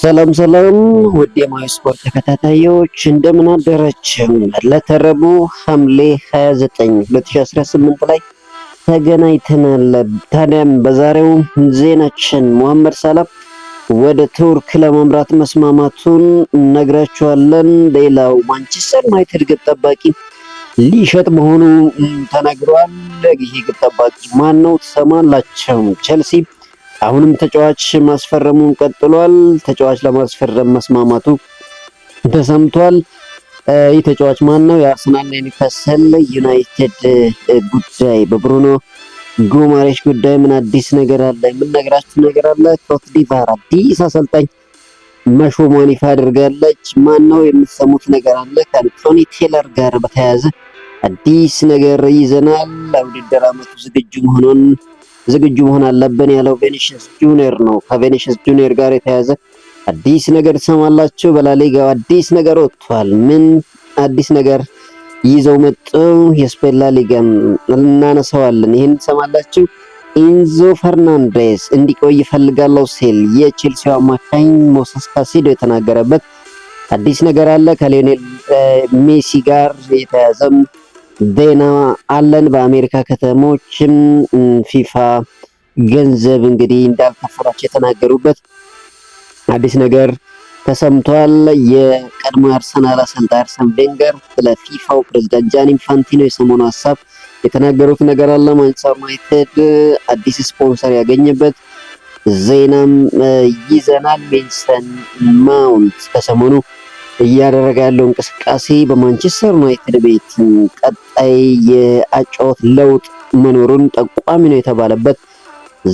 ሰላም ሰላም ውድ የማይ ስፖርት ተከታታዮች እንደምን አደራችሁ። ለተረቡ ሐምሌ 29 2018 ላይ ተገናኝተናል። ታዲያም በዛሬው ዜናችን ሙሐመድ ሳላህ ወደ ቱርክ ለማምራት መስማማቱን ነግራችኋለን። ሌላው ማንቸስተር ዩናይትድ ግብ ጠባቂ ሊሸጥ መሆኑ ተነግሯል። ይሄ ግብ ጠባቂ ማን ነው ትሰማላችሁ። ቸልሲ አሁንም ተጫዋች ማስፈረሙን ቀጥሏል። ተጫዋች ለማስፈረም መስማማቱ ተሰምቷል። ይህ ተጫዋች ማን ነው? የአርሰናልና የኒውካስል ዩናይትድ ጉዳይ፣ በብሩኖ ጉማሬሽ ጉዳይ ምን አዲስ ነገር አለ? የምንነግራችሁ ነገር አለ። ኮት ዲቫር አዲስ አሰልጣኝ መሾሟን ይፋ አድርጋለች። ማን ነው? የምትሰሙት ነገር አለ። ከአንቶኒ ቴለር ጋር በተያያዘ አዲስ ነገር ይዘናል። ለውድድር ዓመቱ ዝግጁ መሆን አለብን ያለው ቬኒሽስ ጁኒየር ነው። ከቬኒሽስ ጁኒየር ጋር የተያዘ አዲስ ነገር ትሰማላችሁ። በላሊጋው አዲስ ነገር ወጥቷል። ምን አዲስ ነገር ይዘው መጡ? የስፔን ላሊጋ እናነሳዋለን። ይህን ትሰማላችሁ። ኢንዞ ፈርናንዴስ እንዲቆይ ይፈልጋለሁ ሲል የቼልሲው አማካኝ ሞሴስ ካይሴዶ የተናገረበት አዲስ ነገር አለ። ከሊዮኔል ሜሲ ጋር የተያዘም ዜና አለን። በአሜሪካ ከተሞችም ፊፋ ገንዘብ እንግዲህ እንዳልከፈላቸው የተናገሩበት አዲስ ነገር ተሰምቷል። የቀድሞ አርሰናል አሰልጣኝ አርሰን ቬንገር ስለ ፊፋው ፕሬዝዳንት ጃኒ ኢንፋንቲኖ የሰሞኑ ሀሳብ የተናገሩት ነገር አለ። ማንቸስተር ዩናይትድ አዲስ ስፖንሰር ያገኘበት ዜናም ይዘናል። ሜሰን ማውንት ከሰሞኑ እያደረገ ያለው እንቅስቃሴ በማንቸስተር ዩናይትድ ቤት ቀጣይ የአጨዋወት ለውጥ መኖሩን ጠቋሚ ነው የተባለበት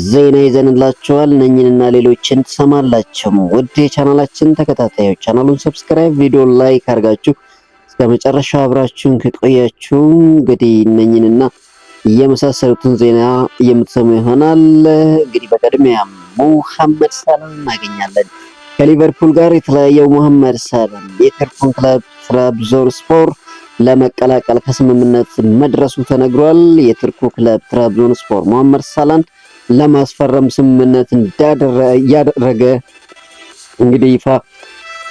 ዜና ይዘንላችኋል። እነኝንና ሌሎችን ትሰማላችሁ። ውድ የቻናላችን ተከታታዮች ቻናሉን ሰብስክራይብ፣ ቪዲዮ ላይክ አድርጋችሁ እስከ መጨረሻው አብራችሁን ከቆያችሁ እንግዲህ እነኝንና የመሳሰሉትን ዜና የምትሰሙ ይሆናል። እንግዲህ በቅድሚያ ሙሐመድ ሳላህ እናገኛለን። ከሊቨርፑል ጋር የተለያየው ሙሐመድ ሳላህ የቱርኩን ክለብ ትራብዞንስፖር ለመቀላቀል ከስምምነት መድረሱ ተነግሯል። የቱርኩ ክለብ ትራብዞንስፖር ሙሐመድ ሳላህን ለማስፈረም ስምምነት ያደረገ እንግዲህ ይፋ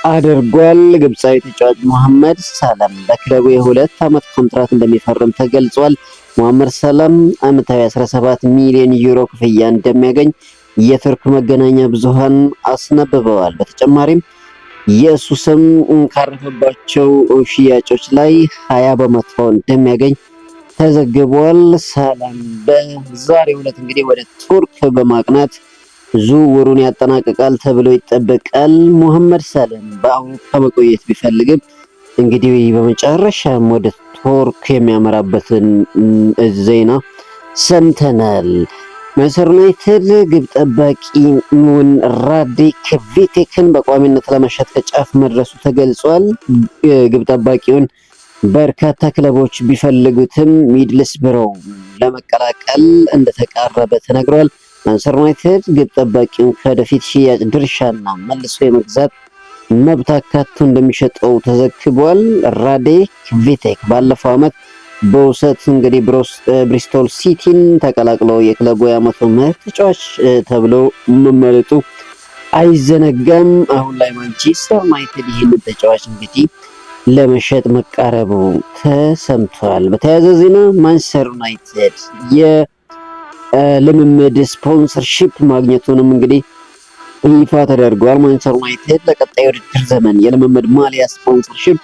አድርጓል። ግብፃዊ ተጫዋች ሙሐመድ ሳላህ በክለቡ የ2 ዓመት ኮንትራት እንደሚፈርም ተገልጿል። ሙሐመድ ሳላህ ዓመታዊ 17 ሚሊዮን ዩሮ ክፍያ እንደሚያገኝ የቱርክ መገናኛ ብዙሃን አስነብበዋል። በተጨማሪም የእሱ ስም ካረፈባቸው ሽያጮች ላይ 20 በመቶ እንደሚያገኝ ተዘግቧል። ሳላህ በዛሬው ዕለት እንግዲህ ወደ ቱርክ በማቅናት ዝውውሩን ያጠናቅቃል ተብሎ ይጠበቃል። ሙሐመድ ሳላህ በአውሮፓ መቆየት ቢፈልግም እንግዲህ በመጨረሻም ወደ ቱርክ የሚያመራበትን ዜና ሰምተናል። ማንቸስተር ዩናይትድ ግብ ጠባቂውን ራዲክ ቪቴክን በቋሚነት ለመሸጥ ከጫፍ መድረሱ ተገልጿል። ግብ ጠባቂውን በርካታ ክለቦች ቢፈልጉትም ሚድልስብሮው ለመቀላቀል እንደተቃረበ ተነግሯል። ማንቸስተር ዩናይትድ ግብ ጠባቂውን ከወደፊት ሽያጭ ድርሻና መልሶ የመግዛት መብት አካቶ እንደሚሸጠው ተዘግቧል። ራዲክ ቪቴክ ባለፈው ዓመት በውሰት እንግዲህ ብሪስቶል ሲቲን ተቀላቅሎ የክለቡ የዓመቱ ምርጥ ተጫዋች ተብሎ መመረጡ አይዘነጋም። አሁን ላይ ማንቸስተር ዩናይትድ ይህንን ተጫዋች እንግዲህ ለመሸጥ መቃረቡ ተሰምቷል። በተያያዘ ዜና ማንቸስተር ዩናይትድ የልምምድ ስፖንሰርሺፕ ማግኘቱንም እንግዲህ ይፋ ተደርጓል። ማንቸስተር ዩናይትድ ለቀጣይ ውድድር ዘመን የልምምድ ማሊያ ስፖንሰርሺፕ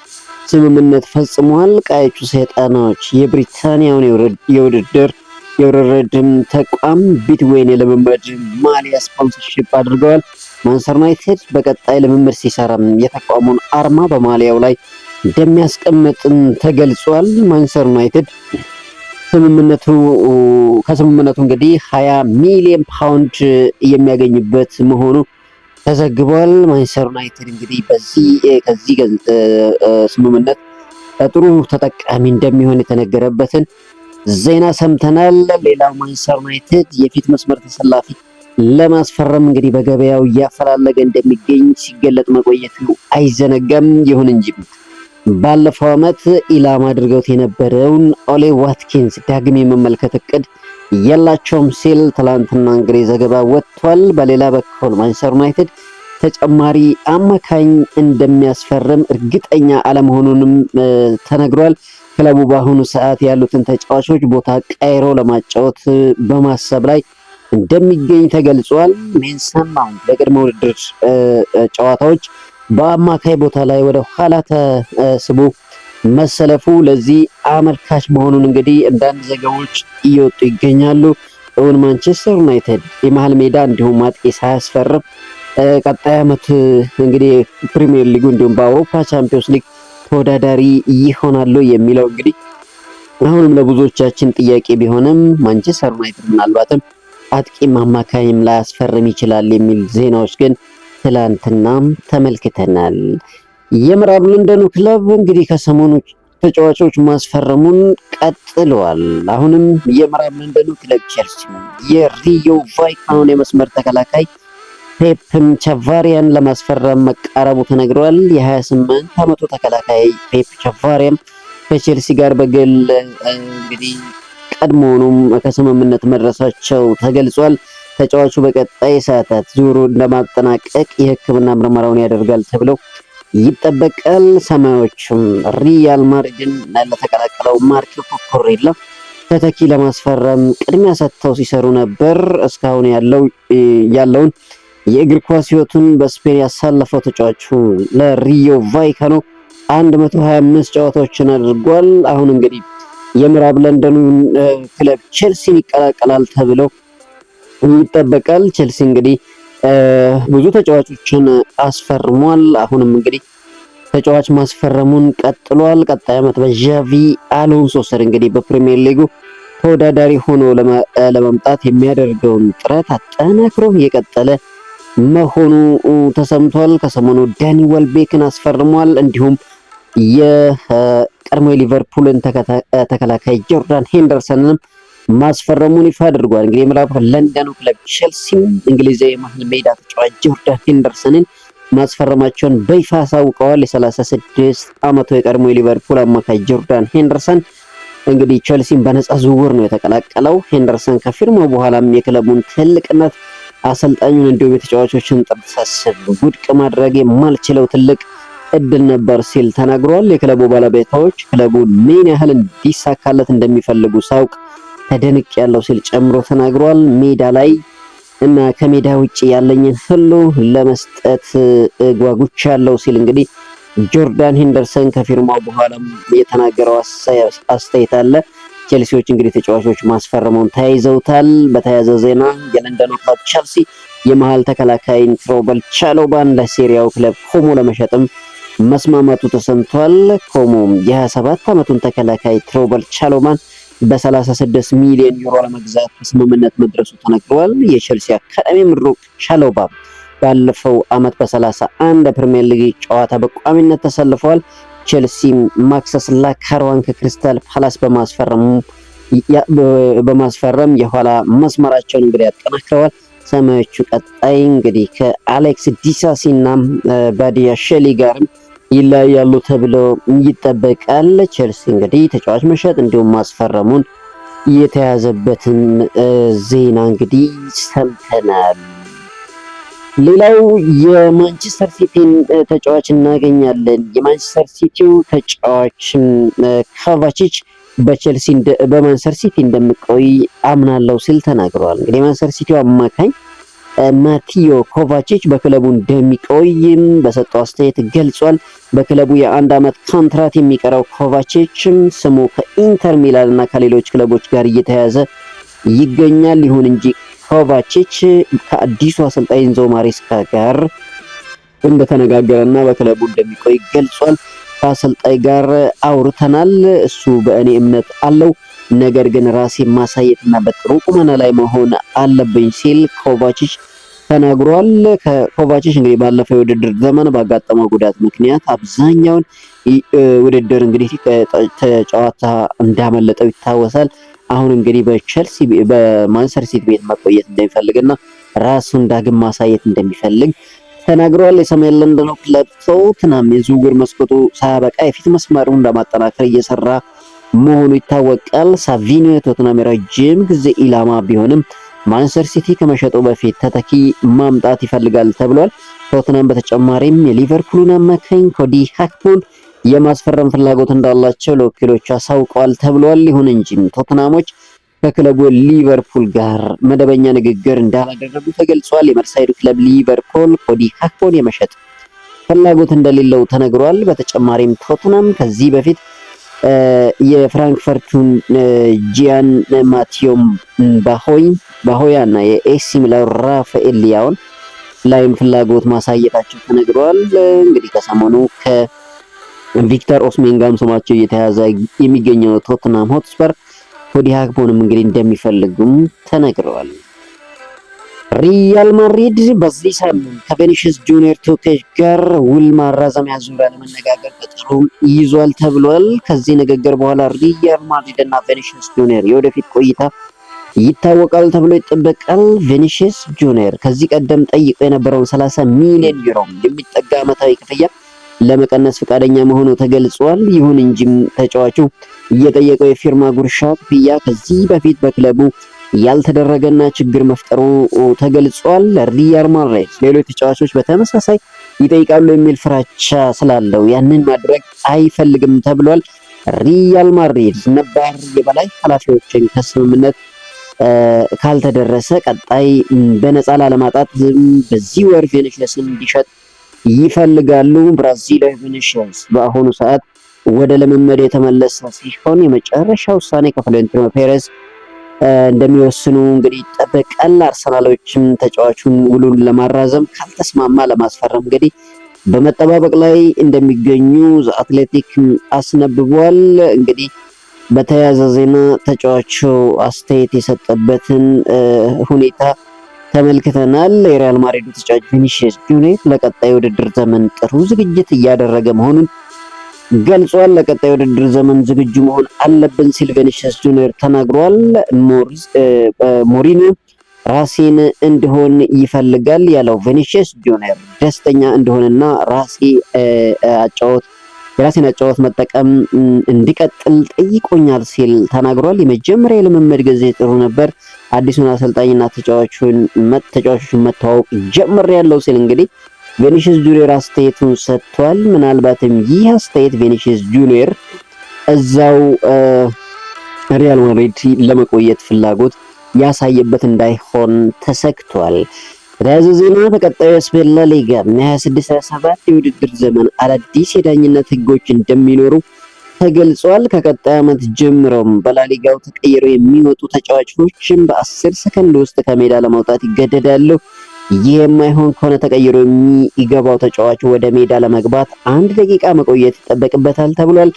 ስምምነት ፈጽሟል። ቀዮቹ ሰይጣኖች የብሪታንያውን የውርርድ ተቋም ቢትዌን የልምምድ ማሊያ ስፖንሰርሺፕ አድርገዋል። ማንቸስተር ዩናይትድ በቀጣይ ልምምድ ሲሰራ የተቋሙን አርማ በማሊያው ላይ እንደሚያስቀምጥም ተገልጿል። ማንቸስተር ዩናይትድ ከስምምነቱ እንግዲህ 20 ሚሊዮን ፓውንድ የሚያገኝበት መሆኑ ተዘግቧል። ማንቸስተር ዩናይትድ እንግዲህ ከዚህ ስምምነት ጥሩ ተጠቃሚ እንደሚሆን የተነገረበትን ዜና ሰምተናል። ሌላው ማንቸስተር ዩናይትድ የፊት መስመር ተሰላፊ ለማስፈረም እንግዲህ በገበያው እያፈላለገ እንደሚገኝ ሲገለጥ መቆየቱ አይዘነጋም። ይሁን እንጂ ባለፈው ዓመት ኢላማ አድርገውት የነበረውን ኦሌ ዋትኪንስ ዳግም የመመልከት እቅድ የላቸውም ሲል ትላንትና እንግዲህ ዘገባ ወጥቷል። በሌላ በኩል ማንቸስተር ዩናይትድ ተጨማሪ አማካኝ እንደሚያስፈርም እርግጠኛ አለመሆኑንም ተነግሯል። ክለቡ በአሁኑ ሰዓት ያሉትን ተጫዋቾች ቦታ ቀይሮ ለማጫወት በማሰብ ላይ እንደሚገኝ ተገልጿል። ሜንሰን ማውንት ለቅድመ ውድድር ጨዋታዎች በአማካይ ቦታ ላይ ወደ ኋላ ተስቦ መሰለፉ ለዚህ አመልካች መሆኑን እንግዲህ አንዳንድ ዘገባዎች እየወጡ ይገኛሉ። እውን ማንቸስተር ዩናይትድ የመሃል ሜዳ እንዲሁም አጥቂ ሳያስፈርም ቀጣይ ዓመት እንግዲህ ፕሪሚየር ሊጉ እንዲሁም በአውሮፓ ቻምፒዮንስ ሊግ ተወዳዳሪ ይሆናሉ የሚለው እንግዲህ አሁንም ለብዙዎቻችን ጥያቄ ቢሆንም ማንቸስተር ዩናይትድ ምናልባትም አጥቂም አማካይም ላያስፈርም ይችላል የሚል ዜናዎች ግን ትላንትናም ተመልክተናል። የምዕራብ ለንደኑ ክለብ እንግዲህ ከሰሞኑ ተጫዋቾች ማስፈረሙን ቀጥለዋል። አሁንም የምዕራብ ለንደኑ ክለብ ቼልሲ የሪዮ ቫይካኖን የመስመር ተከላካይ ፔፕን ቻቫሪያን ለማስፈረም መቃረቡ ተነግሯል። የ28 ዓመቱ ተከላካይ ፔፕ ቻቫሪያን ከቼልሲ ጋር በግል እንግዲህ ቀድሞውኑም ከስምምነት መድረሳቸው ተገልጿል። ተጫዋቹ በቀጣይ ሰዓታት ዙሩ እንደማጠናቀቅ የሕክምና ምርመራውን ያደርጋል ተብለው ይጠበቃል። ሰማዮቹም ሪያል ማድሪድን ለተቀላቀለው ማርኮ ኩኩሬላ ተተኪ ለማስፈረም ቅድሚያ ሰጥተው ሲሰሩ ነበር። እስካሁን ያለውን የእግር ኳስ ህይወቱን በስፔን ያሳለፈው ተጫዋቹ ለሪዮ ቫይካኖ 125 ጨዋታዎችን አድርጓል። አሁን እንግዲህ የምዕራብ ለንደኑን ክለብ ቼልሲን ይቀላቀላል ተብለው ይጠበቃል። ቼልሲ እንግዲህ ብዙ ተጫዋቾችን አስፈርሟል። አሁንም እንግዲህ ተጫዋች ማስፈረሙን ቀጥሏል። ቀጣይ ዓመት በዣቪ አሎንሶ ስር እንግዲህ በፕሪሚየር ሊጉ ተወዳዳሪ ሆኖ ለመምጣት የሚያደርገውን ጥረት አጠናክሮ የቀጠለ መሆኑ ተሰምቷል። ከሰሞኑ ዳኒ ዌልቤክን አስፈርሟል። እንዲሁም የቀድሞ ሊቨርፑልን ተከላካይ ጆርዳን ሄንደርሰንንም ማስፈረሙን ይፋ አድርጓል። እንግዲህ የምዕራብ ለንደኑ ክለብ ቼልሲም እንግሊዛዊ የመሃል ሜዳ ተጫዋች ጆርዳን ሄንደርሰንን ማስፈረማቸውን በይፋ አሳውቀዋል። የ36 ዓመቱ የቀድሞ የሊቨርፑል አማካይ ጆርዳን ሄንደርሰን እንግዲህ ቼልሲን በነፃ ዝውውር ነው የተቀላቀለው። ሄንደርሰን ከፊርማው በኋላም የክለቡን ትልቅነት አሰልጣኙን እንዲሁም የተጫዋቾችን ጥረት ሳስብ ውድቅ ማድረግ የማልችለው ትልቅ እድል ነበር ሲል ተናግሯል። የክለቡ ባለቤቶች ክለቡን ምን ያህል እንዲሳካለት እንደሚፈልጉ ሳውቅ ተደንቅ ያለው ሲል ጨምሮ ተናግሯል። ሜዳ ላይ እና ከሜዳ ውጪ ያለኝን ሁሉ ለመስጠት ጓጉቻለሁ ሲል እንግዲህ ጆርዳን ሄንደርሰን ከፊርማው በኋላም የተናገረው አስተያየት አለ። ቼልሲዎች እንግዲህ ተጫዋቾች ማስፈረሙን ተያይዘውታል። በተያያዘ ዜና የለንደኑ ክለብ ቼልሲ የመሃል ተከላካይን ትሮበል ቻሎባን ለሴሪያው ክለብ ኮሞ ለመሸጥም መስማማቱ ተሰምቷል። ኮሞ የ27 ዓመቱን ተከላካይ ትሮበል ቻሎባን በ36 ሚሊዮን ዩሮ ለመግዛት ስምምነት መድረሱ ተነግሯል። የቼልሲ አካዳሚ ምሩቅ ቻሎባ ባለፈው ዓመት በ31 ፕሪሚየር ሊግ ጨዋታ በቋሚነት ተሰልፈዋል። ቼልሲ ማክሰስ ላካርዋን ከክሪስታል ፓላስ በማስፈረም የኋላ መስመራቸውን እንግዲህ ያጠናክረዋል። ሰማዮቹ ቀጣይ እንግዲህ ከአሌክስ ዲሳሲ እና ባዲያ ሼሊ ጋርም ይለያያሉ ተብሎ ይጠበቃል። ቼልሲ እንግዲህ ተጫዋች መሸጥ እንዲሁም ማስፈረሙን የተያዘበትን ዜና እንግዲህ ሰምተናል። ሌላው የማንቸስተር ሲቲን ተጫዋች እናገኛለን። የማንቸስተር ሲቲው ተጫዋች ኮቫቺች በማንቸስተር ሲቲ እንደሚቆይ አምናለሁ ሲል ተናግሯል። እንግዲህ የማንቸስተር ሲቲው አማካኝ ማቲዮ ኮቫቺች በክለቡ እንደሚቆይም በሰጠው አስተያየት ገልጿል። በክለቡ የ1 ዓመት ኮንትራት የሚቀረው ኮቫቺች ስሙ ከኢንተር ሚላን እና ከሌሎች ክለቦች ጋር እየተያዘ ይገኛል። ይሁን እንጂ ኮቫቺች ከአዲሱ አሰልጣኝ ኤንዞ ማሬስካ ጋር እንደተነጋገረና በክለቡ እንደሚቆይ ገልጿል። ከአሰልጣኝ ጋር አውርተናል። እሱ በእኔ እምነት አለው፣ ነገር ግን ራሴ ማሳየትና በጥሩ ቁመና ላይ መሆን አለብኝ ሲል ኮቫቺች ተናግሯል። ኮቫቺች እንግዲህ ባለፈው የውድድር ዘመን ባጋጠመው ጉዳት ምክንያት አብዛኛውን ውድድር እንግዲህ ጨዋታ እንዳመለጠው ይታወሳል። አሁን እንግዲህ በማንቸስተር ሲቲ ቤት መቆየት እንደሚፈልግና ራሱን ዳግም ማሳየት እንደሚፈልግ ተናግሯል። የሰሜን ለንደኑ ክለብ ቶትናም የዝውውር መስኮቱ ሳያበቃ የፊት መስመሩን ለማጠናከር እየሰራ መሆኑ ይታወቃል። ሳቪኒዮ የቶትናም የረጅም ጊዜ ኢላማ ቢሆንም ማንቸስተር ሲቲ ከመሸጡ በፊት ተተኪ ማምጣት ይፈልጋል ተብሏል። ቶትናም በተጨማሪም የሊቨርፑልን አማካኝ ኮዲ ሃክፖን የማስፈረም ፍላጎት እንዳላቸው ለወኪሎቹ አሳውቀዋል ተብሏል። ይሁን እንጂ ቶትናሞች ከክለቡ ሊቨርፑል ጋር መደበኛ ንግግር እንዳላደረጉ ተገልጿል። የመርሳይዱ ክለብ ሊቨርፑል ኮዲ ሃክፖን የመሸጥ ፍላጎት እንደሌለው ተነግሯል። በተጨማሪም ቶትናም ከዚህ በፊት የፍራንክፈርቱን ጂያን ማቲዮም ባሆያ እና የኤሲ ሚላን ራፋኤል ሊያውን ላይም ፍላጎት ማሳየታቸው ተነግሯል። እንግዲህ ከሰሞኑ ከቪክተር ኦስሜን ጋርም ስማቸው እየተያዘ የሚገኘው ቶትናም ሆትስፐር ኮዲ ሃክፖንም እንግዲህ እንደሚፈልጉም ተነግረዋል። ሪያል ማድሪድ በዚህ ሳምንት ከቬኒሽስ ጁኒየር ቶኬሽ ጋር ውል ማራዘሚያ ዙሪያ ለመነጋገር ቀጠሮ ይዟል ተብሏል። ከዚህ ንግግር በኋላ ሪያል ማድሪድ እና ቬኒሽስ ጁኒየር የወደፊት ቆይታ ይታወቃል ተብሎ ይጠበቃል። ቬኒሽስ ጁኒየር ከዚህ ቀደም ጠይቆ የነበረውን 30 ሚሊዮን ዩሮ የሚጠጋ ዓመታዊ ክፍያ ለመቀነስ ፈቃደኛ መሆኑ ተገልጿል። ይሁን እንጂ ተጫዋቹ እየጠየቀው የፊርማ ጉርሻ ክፍያ ከዚህ በፊት በክለቡ ያልተደረገና ችግር መፍጠሩ ተገልጿል። ሪያል ማድሪድ ሌሎች ተጫዋቾች በተመሳሳይ ይጠይቃሉ የሚል ፍራቻ ስላለው ያንን ማድረግ አይፈልግም ተብሏል። ሪያል ማድሪድ ነባር የበላይ ኃላፊዎችን ከስምምነት ካልተደረሰ ቀጣይ በነፃ ላለማጣት በዚህ ወር ቬኒሽስን እንዲሸጥ ይፈልጋሉ። ብራዚላዊ ቬኒሽስ በአሁኑ ሰዓት ወደ ልምምድ የተመለሰ ሲሆን የመጨረሻ ውሳኔ ከፍሎሬንቲኖ ፔሬዝ እንደሚወስኑ እንግዲህ ይጠበቃል። አርሰናሎችም ተጫዋቹን ውሉን ለማራዘም ካልተስማማ ለማስፈረም እንግዲህ በመጠባበቅ ላይ እንደሚገኙ ዘ አትሌቲክ አስነብቧል። እንግዲህ በተያያዘ ዜና ተጫዋቹ አስተያየት የሰጠበትን ሁኔታ ተመልክተናል። የሪያል ማድሪድ ተጫዋች ቪኒሺየስ ጁኒየር ለቀጣይ ውድድር ዘመን ጥሩ ዝግጅት እያደረገ መሆኑን ገልጿል። ለቀጣይ ውድድር ዘመን ዝግጁ መሆን አለብን ሲል ቪኒሺየስ ጁኒየር ተናግሯል። ሞሪኒዮ ራሴን እንድሆን ይፈልጋል ያለው ቪኒሺየስ ጁኒየር ደስተኛ እንደሆነና የራሴን አጫወት መጠቀም እንዲቀጥል ጠይቆኛል ሲል ተናግሯል። የመጀመሪያ የልምምድ ጊዜ ጥሩ ነበር። አዲሱን አሰልጣኝና ተጫዋቾችን መተዋወቅ ጀምሬያለሁ ሲል እንግዲህ ቪኒሺየስ ጁኒየር አስተያየቱን ሰጥቷል። ምናልባትም ይህ አስተያየት ቪኒሺየስ ጁኒየር እዛው ሪያል ማድሪድ ለመቆየት ፍላጎት ያሳየበት እንዳይሆን ተሰክቷል። በተያያዘ ዜና በቀጣዩ የስፔን ላ ሊጋ 26-27 የውድድር ዘመን አዳዲስ የዳኝነት ህጎች እንደሚኖሩ ተገልጿል። ከቀጣይ ዓመት ጀምሮም በላሊጋው ተቀይረው የሚወጡ ተጫዋቾችን በ10 ሰከንድ ውስጥ ከሜዳ ለማውጣት ይገደዳሉ። ይህ የማይሆን ከሆነ ተቀይሮ የሚገባው ተጫዋች ወደ ሜዳ ለመግባት 1 ደቂቃ መቆየት ይጠበቅበታል ተብሏል።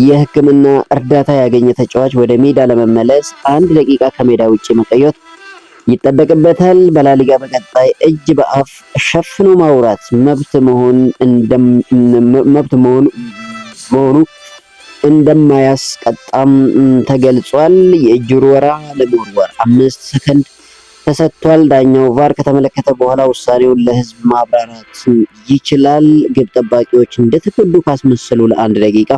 የሕክምና እርዳታ ያገኘ ተጫዋች ወደ ሜዳ ለመመለስ 1 ደቂቃ ከሜዳ ውጪ መቆየት ይጠበቅበታል። በላሊጋ በቀጣይ እጅ በአፍ ሸፍኖ ማውራት መብት መሆኑ እንደማያስቀጣም ተገልጿል። የእጅ ውርወራ ለመወርወር 5 ሰከንድ ተሰጥቷል። ዳኛው ቫር ከተመለከተ በኋላ ውሳኔውን ለህዝብ ማብራራት ይችላል። ግብ ጠባቂዎች እንደተጎዱ ካስመሰሉ ለ1 ደቂቃ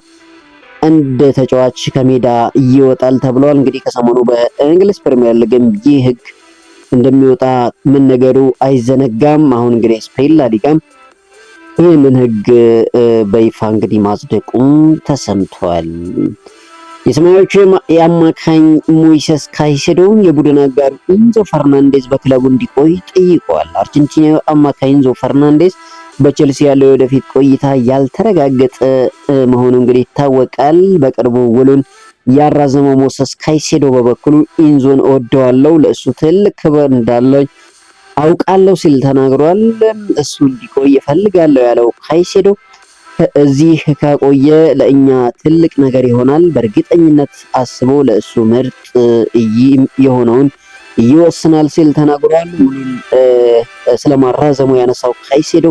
አንድ ተጫዋች ከሜዳ ይወጣል ተብሏል። እንግዲህ ከሰሞኑ በእንግሊዝ ፕሪሚየር ሊግም ይህ ህግ እንደሚወጣ መነገሩ አይዘነጋም። አሁን እንግዲህ ስፔን ላ ሊጋም ይህንን ህግ በይፋ እንግዲህ ማጽደቁም ተሰምቷል። የሰማያዊዎቹ የአማካኝ ሞይሴስ ካይሴዶን የቡድን አጋሩ ኢንዞ ፈርናንዴዝ በክለቡ እንዲቆይ ጠይቋል። አርጀንቲናዊ አማካኝ ኢንዞ ፈርናንዴዝ በቼልሲ ያለው የወደፊት ቆይታ ያልተረጋገጠ መሆኑ እንግዲህ ይታወቃል። በቅርቡ ውሉን ያራዘመው ሞይሴስ ካይሴዶ በበኩሉ ኢንዞን እወደዋለሁ፣ ለእሱ ትልቅ ክብር እንዳለኝ አውቃለሁ ሲል ተናግሯል። እሱ እንዲቆይ እፈልጋለሁ ያለው ካይሴዶ እዚህ ከቆየ ለእኛ ትልቅ ነገር ይሆናል፣ በእርግጠኝነት አስቦ ለእሱ ምርጥ የሆነውን ይወስናል ሲል ተናግሯል። ውሉን ስለማራዘሙ ያነሳው ካይሴዶ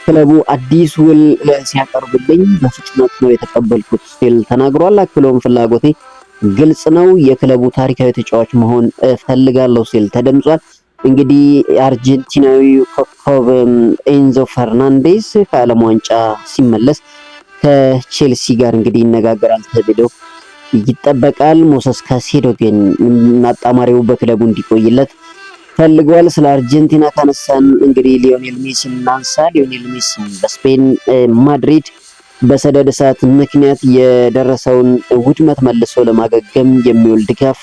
ክለቡ አዲስ ውል ሲያቀርብልኝ በፍጥነት ነው የተቀበልኩት ሲል ተናግሯል። አክሎም ፍላጎቴ ግልጽ ነው፣ የክለቡ ታሪካዊ ተጫዋች መሆን እፈልጋለሁ ሲል ተደምጿል። እንግዲህ አርጀንቲናዊ ኮከብ ኤንዞ ፈርናንዴዝ ከዓለም ዋንጫ ሲመለስ ከቼልሲ ጋር እንግዲህ ይነጋገራል ተብሎ ይጠበቃል። ሞይሴስ ካይሴዶ ግን አጣማሪው በክለቡ እንዲቆይለት ፈልጓል። ስለ አርጀንቲና ካነሳን እንግዲህ ሊዮኔል ሜሲ እናንሳ። ሊዮኔል ሜሲ በስፔን ማድሪድ በሰደድ እሳት ምክንያት የደረሰውን ውድመት መልሶ ለማገገም የሚውል ድጋፍ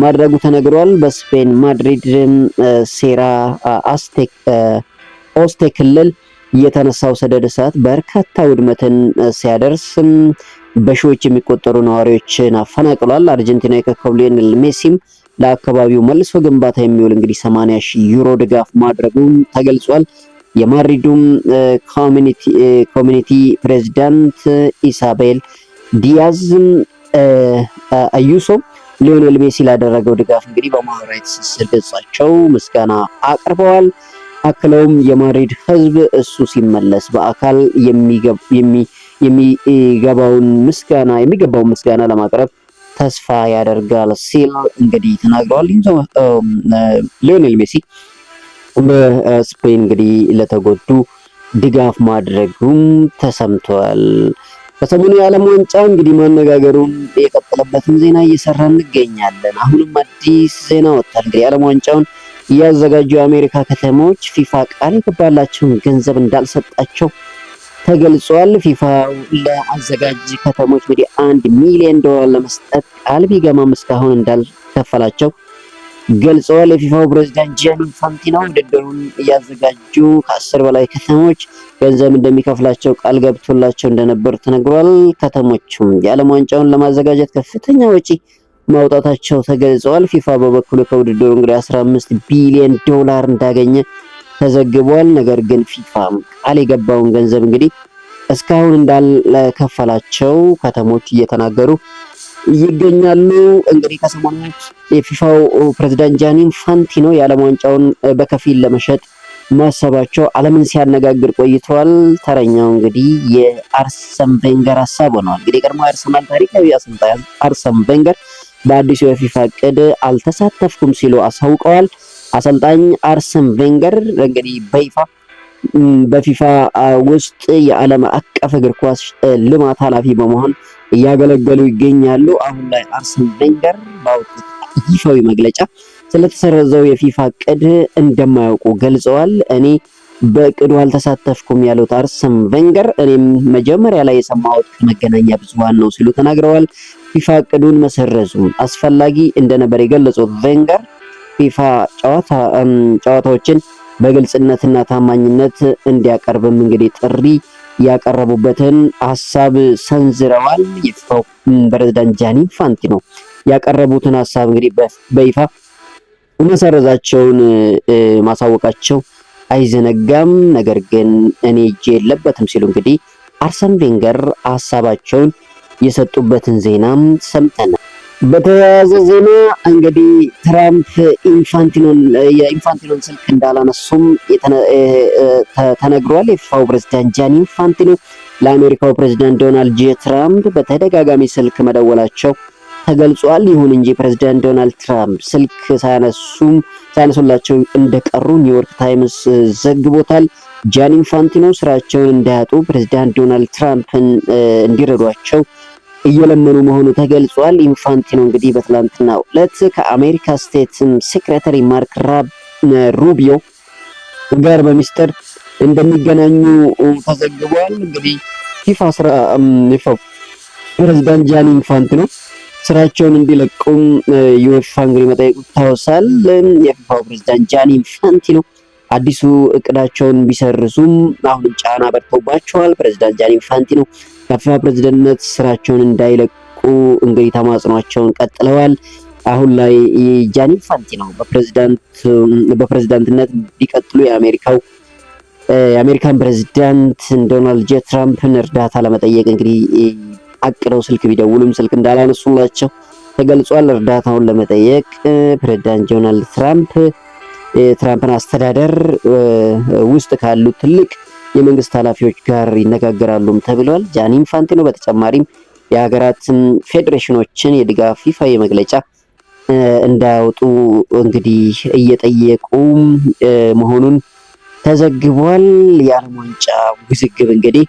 ማድረጉ ተነግሯል። በስፔን ማድሪድ ሴራ ኦስቴ ክልል የተነሳው ሰደድ እሳት በርካታ ውድመትን ሲያደርስ በሺዎች የሚቆጠሩ ነዋሪዎችን አፈናቅሏል። አርጀንቲና የኮከብ ሊዮኔል ሜሲም ለአካባቢው መልሶ ግንባታ የሚውል እንግዲህ 80,000 ዩሮ ድጋፍ ማድረጉም ተገልጿል። የማድሪዱም ኮሚኒቲ ፕሬዚዳንት ኢሳቤል ዲያዝ አዩሶ ሊዮኔል ሜሲ ላደረገው ድጋፍ እንግዲህ በማህበራዊ ትስስር ገጻቸው ምስጋና አቅርበዋል። አክለውም የማድሪድ ሕዝብ እሱ ሲመለስ በአካል የሚገባውን ምስጋና ለማቅረብ ተስፋ ያደርጋል ሲል እንግዲህ ተናግረዋል። ሊዮኔል ሜሲ በስፔን እንግዲህ ለተጎዱ ድጋፍ ማድረጉም ተሰምቷል። ከሰሞኑ የዓለም ዋንጫ እንግዲህ ማነጋገሩን የቀጠለበትን ዜና እየሰራ እንገኛለን። አሁንም አዲስ ዜና ወጥቷል። እንግዲህ የዓለም ዋንጫውን ያዘጋጁ የአሜሪካ ከተሞች ፊፋ ቃል የገባላቸውን ገንዘብ እንዳልሰጣቸው ተገልጿል። ፊፋ ለአዘጋጅ ከተሞች እንግዲህ $1 ሚሊዮን ለመስጠት ቃል ቢገባም እስካሁን እንዳልከፈላቸው ገልጸዋል። የፊፋው ፕሬዝዳንት ጂያኒ ኢንፋንቲኖ ውድድሩን እያዘጋጁ ከ10 በላይ ከተሞች ገንዘብ እንደሚከፍላቸው ቃል ገብቶላቸው እንደነበር ተነግሯል። ከተሞቹም የዓለም ዋንጫውን ለማዘጋጀት ከፍተኛ ወጪ ማውጣታቸው ተገልጸዋል። ፊፋ በበኩሉ ከውድድሩ እንግዲህ $15 ቢሊዮን እንዳገኘ ተዘግቧል። ነገር ግን ፊፋ ቃል የገባውን ገንዘብ እንግዲህ እስካሁን እንዳልከፈላቸው ከተሞች እየተናገሩ ይገኛሉ። እንግዲህ ከሰሞኑ የፊፋው ፕሬዝዳንት ጂያኒ ኢንፋንቲኖ የዓለም ዋንጫውን በከፊል ለመሸጥ ማሰባቸው ዓለምን ሲያነጋግር ቆይተዋል። ተረኛው እንግዲህ የአርሰን ቬንገር ሀሳብ ሆነዋል። እንግዲህ የቀድሞ አርሰናል ታሪካዊ አሰልጣኝ አርሰን ቬንገር በአዲሱ የፊፋ እቅድ አልተሳተፍኩም ሲሉ አሳውቀዋል። አሰልጣኝ አርሰን ቬንገር እንግዲህ በፊፋ ውስጥ የዓለም አቀፍ እግር ኳስ ልማት ኃላፊ በመሆን እያገለገሉ ይገኛሉ። አሁን ላይ አርሰን ቬንገር ባወጡት ይፋዊ መግለጫ ስለተሰረዘው የፊፋ እቅድ እንደማያውቁ ገልጸዋል። እኔ በእቅዱ አልተሳተፍኩም ያሉት አርሰን ቬንገር እኔም መጀመሪያ ላይ የሰማሁት ከመገናኛ ብዙሃን ነው ሲሉ ተናግረዋል። ፊፋ እቅዱን መሰረዙን አስፈላጊ እንደነበር የገለጹት ቬንገር ፊፋ ጨዋታዎችን በግልጽነትና ታማኝነት እንዲያቀርብም እንግዲህ ጥሪ ያቀረቡበትን ሀሳብ ሰንዝረዋል። የፊፋው ፕሬዝዳንት ጂያኒ ኢንፋንቲኖ ያቀረቡትን ሀሳብ እንግዲህ በይፋ መሰረዛቸውን ማሳወቃቸው አይዘነጋም። ነገር ግን እኔ እጄ የለበትም ሲሉ እንግዲህ አርሰን ቬንገር ሀሳባቸውን የሰጡበትን ዜናም ሰምተናል። በተያያዘ ዜና እንግዲህ ትራምፕ የኢንፋንቲኖን ስልክ እንዳላነሱም ተነግሯል። የፊፋው ፕሬዝዳንት ጂያኒ ኢንፋንቲኖ ለአሜሪካው ፕሬዝዳንት ዶናልድ ጄ ትራምፕ በተደጋጋሚ ስልክ መደወላቸው ተገልጿል። ይሁን እንጂ ፕሬዝዳንት ዶናልድ ትራምፕ ስልክ ሳያነሱላቸው እንደቀሩ ኒውዮርክ ታይምስ ዘግቦታል። ጂያኒ ኢንፋንቲኖ ስራቸውን እንዳያጡ ፕሬዝዳንት ዶናልድ ትራምፕን እንዲረዷቸው እየለመኑ መሆኑ ተገልጿል። ኢንፋንቲኖ እንግዲህ በትላንትናው ዕለት ከአሜሪካ ስቴት ሴክሬታሪ ማርክ ሩቢዮ ጋር በሚስጥር እንደሚገናኙ ተዘግቧል። እንግዲህ ፊፋ ፕሬዝዳንት ጂያኒ ኢንፋንቲኖ ስራቸውን እንዲለቁም ዩኤፋ እንግዲህ መጠየቁ ይታወሳል። የፊፋው ፕሬዝዳንት ጂያኒ ኢንፋንቲኖ አዲሱ እቅዳቸውን ቢሰርዙም አሁንም ጫና በርቶባቸዋል። ፕሬዝዳንት ጂያኒ ኢንፋንቲኖ ከፊፋ ፕሬዝዳንትነት ስራቸውን እንዳይለቁ እንግዲህ ተማጽኗቸውን ቀጥለዋል። አሁን ላይ ጂያኒ ኢንፋንቲኖ በፕሬዝዳንትነት እንዲቀጥሉ የአሜሪካን ፕሬዝዳንት ዶናልድ ጄ ትራምፕን እርዳታ ለመጠየቅ እንግዲህ አቅደው ስልክ ቢደውሉም ስልክ እንዳላነሱላቸው ተገልጿል። እርዳታውን ለመጠየቅ ፕሬዝዳንት ዶናልድ ትራምፕን አስተዳደር ውስጥ ካሉ ትልቅ የመንግስት ኃላፊዎች ጋር ይነጋገራሉም ተብሏል። ጂያኒ ኢንፋንቲኖ በተጨማሪም የሀገራትን ፌዴሬሽኖችን የድጋፍ ይፋዊ መግለጫ እንዳያወጡ እንግዲህ እየጠየቁ መሆኑን ተዘግቧል። የዓለም ዋንጫ ውዝግብ እንግዲህ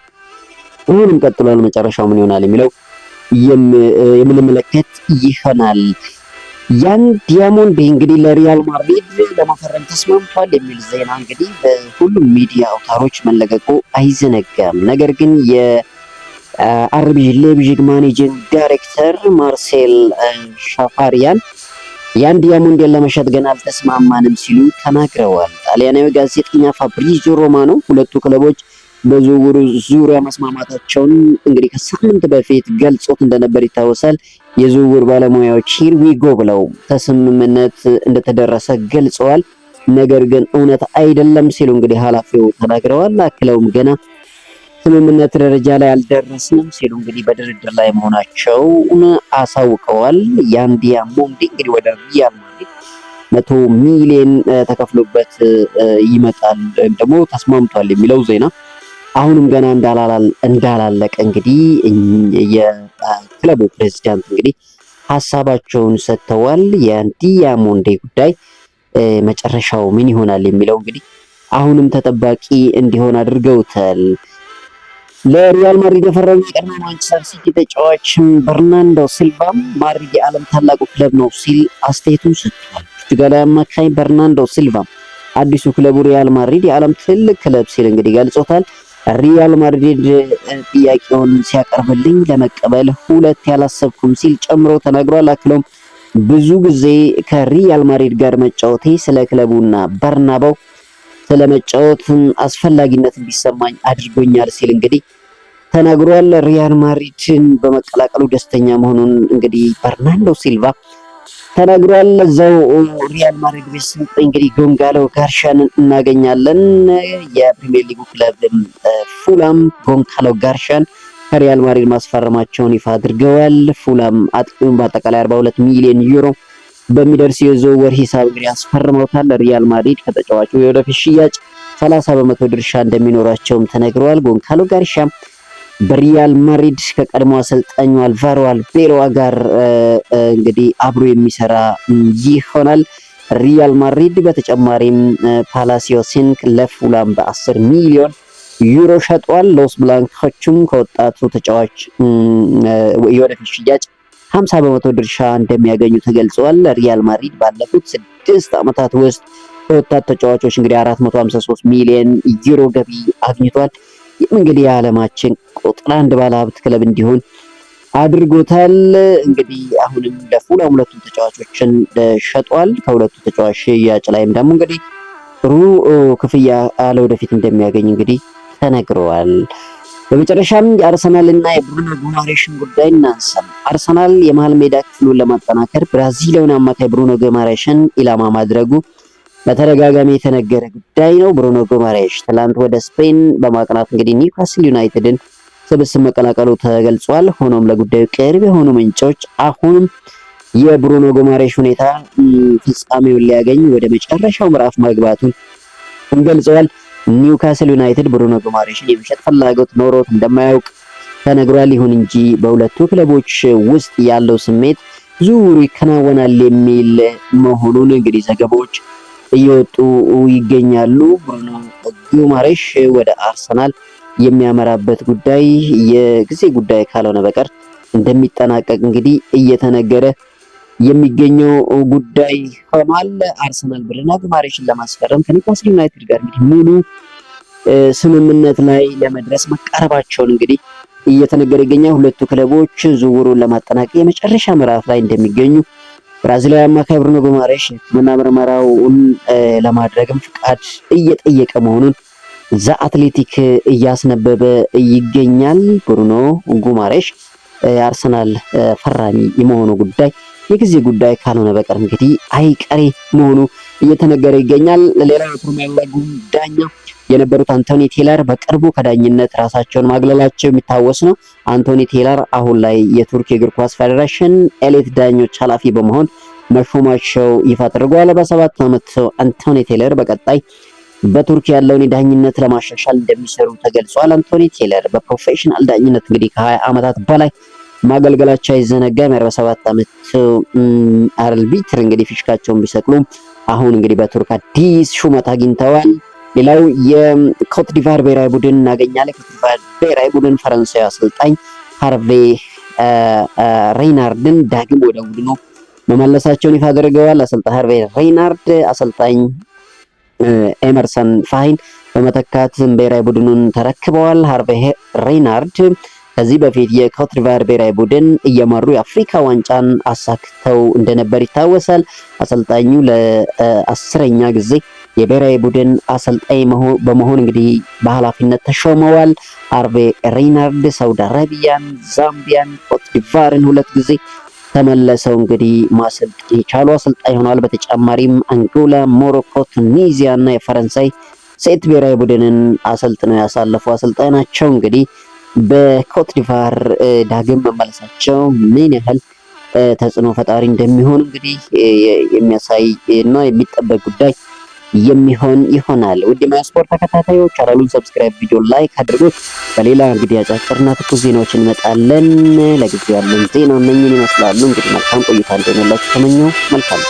አሁንም ቀጥሏል። መጨረሻው ምን ይሆናል የሚለው የምንመለከት ይሆናል። ያን ዲያሞንድ እንግዲህ ለሪያል ማድሪድ ለመፈረም ተስማምቷል የሚል ዜና እንግዲህ በሁሉም ሚዲያ አውታሮች መለቀቁ አይዘነጋም። ነገር ግን የአርቢ ሌipzig ማኔጂንግ ዳይሬክተር ማርሴል ሻፋሪያን ያን ዲያሞንድን ለመሸጥ ገና አልተስማማንም ሲሉ ተናግረዋል። ጣሊያናዊ ጋዜጠኛ ፋብሪዚዮ ሮማኖ ሁለቱ ክለቦች በዝውውሩ ዙሪያ መስማማታቸውን እንግዲህ ከሳምንት በፊት ገልጾት እንደነበር ይታወሳል። የዝውውር ባለሙያዎች ሂር ዊ ጎ ብለው ከስምምነት እንደተደረሰ ገልጸዋል። ነገር ግን እውነት አይደለም ሲሉ እንግዲህ ኃላፊው ተናግረዋል። አክለውም ገና ስምምነት ደረጃ ላይ አልደረስንም ሲሉ እንግዲህ በድርድር ላይ መሆናቸውን አሳውቀዋል። ያን ዲያሞንድ እንግዲህ ወደ ሪያል ማድሪድ 100 ሚሊዮን ተከፍሎበት ይመጣል ወይም ደግሞ ተስማምቷል የሚለው ዜና አሁንም ገና እንዳላለቀ እንግዲህ የክለቡ ፕሬዝዳንት እንግዲህ ሀሳባቸውን ሰጥተዋል። የዲያሞንዴ ጉዳይ መጨረሻው ምን ይሆናል የሚለው እንግዲህ አሁንም ተጠባቂ እንዲሆን አድርገውታል። ለሪያል ማድሪድ የፈረመው የቀድሞ ማንቸስተር ሲቲ ተጫዋች በርናንዶ ሲልቫ ማድሪድ የዓለም ታላቁ ክለብ ነው ሲል አስተያየቱን ሰጥቷል። ፖርቱጋላዊ አማካኝ በርናንዶ ሲልቫ አዲሱ ክለቡ ሪያል ማድሪድ የዓለም ትልቅ ክለብ ሲል እንግዲህ ገልጾታል። ሪያል ማድሪድ ጥያቄውን ሲያቀርብልኝ ለመቀበል ሁለት ያላሰብኩም ሲል ጨምሮ ተናግሯል። አክሎም ብዙ ጊዜ ከሪያል ማድሪድ ጋር መጫወቴ ስለ ክለቡና በርናባው ስለመጫወት አስፈላጊነት እንዲሰማኝ አድርጎኛል ሲል እንግዲህ ተናግሯል። ሪያል ማድሪድን በመቀላቀሉ ደስተኛ መሆኑን እንግዲህ በርናንዶ ሲልቫ ተናግሯል። እዛው ሪያል ማድሪድ ቤት ስንቆይ እንግዲህ ጎንጋሎ ጋርሻን እናገኛለን። የፕሪሚየር ሊጉ ክለብ ፉላም ጎንጋሎ ጋርሻን ከሪያል ማድሪድ ማስፈረማቸውን ይፋ አድርገዋል። ፉላም አጥቂውን በአጠቃላይ 42 ሚሊዮን ዩሮ በሚደርስ የዝውውር ሂሳብ እንግዲህ አስፈርመውታል። ሪያል ማድሪድ ከተጫዋቹ የወደፊት ሽያጭ 30 በመቶ ድርሻ እንደሚኖራቸውም ተነግረዋል። ጎንጋሎ ጋርሻ በሪያል ማድሪድ ከቀድሞ አሰልጣኙ አልቫሮ አልቤሮዋ ጋር እንግዲህ አብሮ የሚሰራ ይሆናል። ሪያል ማድሪድ በተጨማሪም ፓላሲዮስን ለፉላም በ10 ሚሊዮን ዩሮ ሸጧል። ሎስ ብላንኮቹም ከወጣቱ ተጫዋች የወደፊት ሽያጭ 50 በመቶ ድርሻ እንደሚያገኙ ተገልጿል። ሪያል ማድሪድ ባለፉት 6 ዓመታት ውስጥ ከወጣት ተጫዋቾች እንግዲህ 453 ሚሊዮን ዩሮ ገቢ አግኝቷል። እንግዲህ የዓለማችን ቁጥር 1 ባለሀብት ክለብ እንዲሆን አድርጎታል። እንግዲህ አሁንም ለፉላም ሁለቱ ተጫዋቾችን ሸጧል። ከሁለቱ ተጫዋች ሽያጭ ላይም ደግሞ እንግዲህ ጥሩ ክፍያ ለወደፊት እንደሚያገኝ እንግዲህ ተነግረዋል። በመጨረሻም የአርሰናልና የብሩኖ ጉማሬሽን ጉዳይ እናንሳ። አርሰናል የመሃል ሜዳ ክፍሉን ለማጠናከር ብራዚላዊውን አማካይ ብሩኖ ጉማሬሽን ኢላማ ማድረጉ በተደጋጋሚ የተነገረ ጉዳይ ነው። ብሩኖ ጉማሬሽ ትላንት ወደ ስፔን በማቅናት እንግዲህ ኒውካስል ዩናይትድን ስብስብ መቀላቀሉ ተገልጿል። ሆኖም ለጉዳዩ ቅርብ የሆኑ ምንጮች አሁንም የብሩኖ ጉማሬሽ ሁኔታ ፍጻሜውን ሊያገኝ ወደ መጨረሻው ምዕራፍ መግባቱን ገልጸዋል። ኒውካስል ዩናይትድ ብሩኖ ጉማሬሽን የመሸጥ ፍላጎት ኖሮት እንደማያውቅ ተነግሯል። ይሁን እንጂ በሁለቱ ክለቦች ውስጥ ያለው ስሜት ዝውውሩ ይከናወናል የሚል መሆኑን እንግዲህ ዘገባዎች እየወጡ ይገኛሉ። ብሩኖ ጉማሬሽ ወደ አርሰናል የሚያመራበት ጉዳይ የጊዜ ጉዳይ ካልሆነ በቀር እንደሚጠናቀቅ እንግዲህ እየተነገረ የሚገኘው ጉዳይ ሆኗል። አርሰናል ብሩኖ ጉማሬሽን ለማስፈረም ከኒውካስል ዩናይትድ ጋር እንግዲህ ሙሉ ስምምነት ላይ ለመድረስ መቃረባቸውን እንግዲህ እየተነገረ ይገኛል። ሁለቱ ክለቦች ዝውውሩን ለማጠናቀቅ የመጨረሻ ምዕራፍ ላይ እንደሚገኙ ብራዚላዊ አማካይ ብሩኖ ጉማሬሽ ሕክምና ምርመራውን ለማድረግም ፍቃድ እየጠየቀ መሆኑን ዛ አትሌቲክ እያስነበበ ይገኛል። ብሩኖ ጉማሬሽ አርሰናል ፈራሚ የመሆኑ ጉዳይ የጊዜ ጉዳይ ካልሆነ በቀር እንግዲህ አይቀሬ መሆኑ እየተነገረ ይገኛል። ሌላው የፕሪሚየር ሊጉ ዳኛ የነበሩት አንቶኒ ቴለር በቅርቡ ከዳኝነት ራሳቸውን ማግለላቸው የሚታወስ ነው። አንቶኒ ቴለር አሁን ላይ የቱርክ የእግር ኳስ ፌዴሬሽን ኤሊት ዳኞች ኃላፊ በመሆን መሾማቸው ይፋ አድርጓል። በ7 ዓመት አንቶኒ ቴለር በቀጣይ በቱርክ ያለውን ዳኝነት ለማሻሻል እንደሚሰሩ ተገልጿል። አንቶኒ ቴለር በፕሮፌሽናል ዳኝነት እንግዲህ ከ20 ዓመታት በላይ ማገልገላቸው አይዘነጋም። የ47 ዓመት አርቢትር እንግዲህ ፊሽካቸውን ቢሰቅሉም አሁን እንግዲህ በቱርክ አዲስ ሹመት አግኝተዋል። ሌላው የኮት ዲቫር ብሔራዊ ቡድን እናገኛለን። ኮት ዲቫር ብሔራዊ ቡድን ፈረንሳዊ አሰልጣኝ ሃርቬ ሬይናርድን ዳግም ወደ ቡድኑ መመለሳቸውን ይፋ አድርገዋል። አሰልጣኝ ሃርቬ ሬናርድ አሰልጣኝ ኤመርሰን ፋሂን በመተካት ብሔራዊ ቡድኑን ተረክበዋል። ሃርቬ ሬናርድ ከዚህ በፊት የኮትዲቫር ብሔራዊ ቡድን እየመሩ የአፍሪካ ዋንጫን አሳክተው እንደነበር ይታወሳል። አሰልጣኙ ለ10ኛ ጊዜ የብሔራዊ ቡድን አሰልጣኝ በመሆን እንግዲህ በኃላፊነት ተሾመዋል። ሃርቬ ሬናርድ ሳውዲ አረቢያን፣ ዛምቢያን፣ ኮትዲቫርን 2 ጊዜ ተመለሰው እንግዲህ ማሰልጠን የቻሉ አሰልጣኝ ሆኗል። በተጨማሪም አንጎላ፣ ሞሮኮ፣ ቱኒዚያ እና የፈረንሳይ ሴት ብሔራዊ ቡድንን አሰልጥነው ያሳለፉ አሰልጣኝ ናቸው። እንግዲህ በኮትዲቫር ዳግም መመለሳቸው ምን ያህል ተጽዕኖ ፈጣሪ እንደሚሆን እንግዲህ የሚያሳይ እና የሚጠበቅ ጉዳይ የሚሆን ይሆናል። ውድ የማያ ስፖርት ተከታታዮች ቻናሉን ሰብስክራይብ፣ ቪዲዮ ላይክ አድርጉት። በሌላ እንግዲህ አጫጭርና ትኩስ ዜናዎች እንመጣለን። ለጊዜው ያለን ዜና እነኝን ይመስላሉ። እንግዲህ መልካም ቆይታ እንደሆነላችሁ ተመኘው። መልካም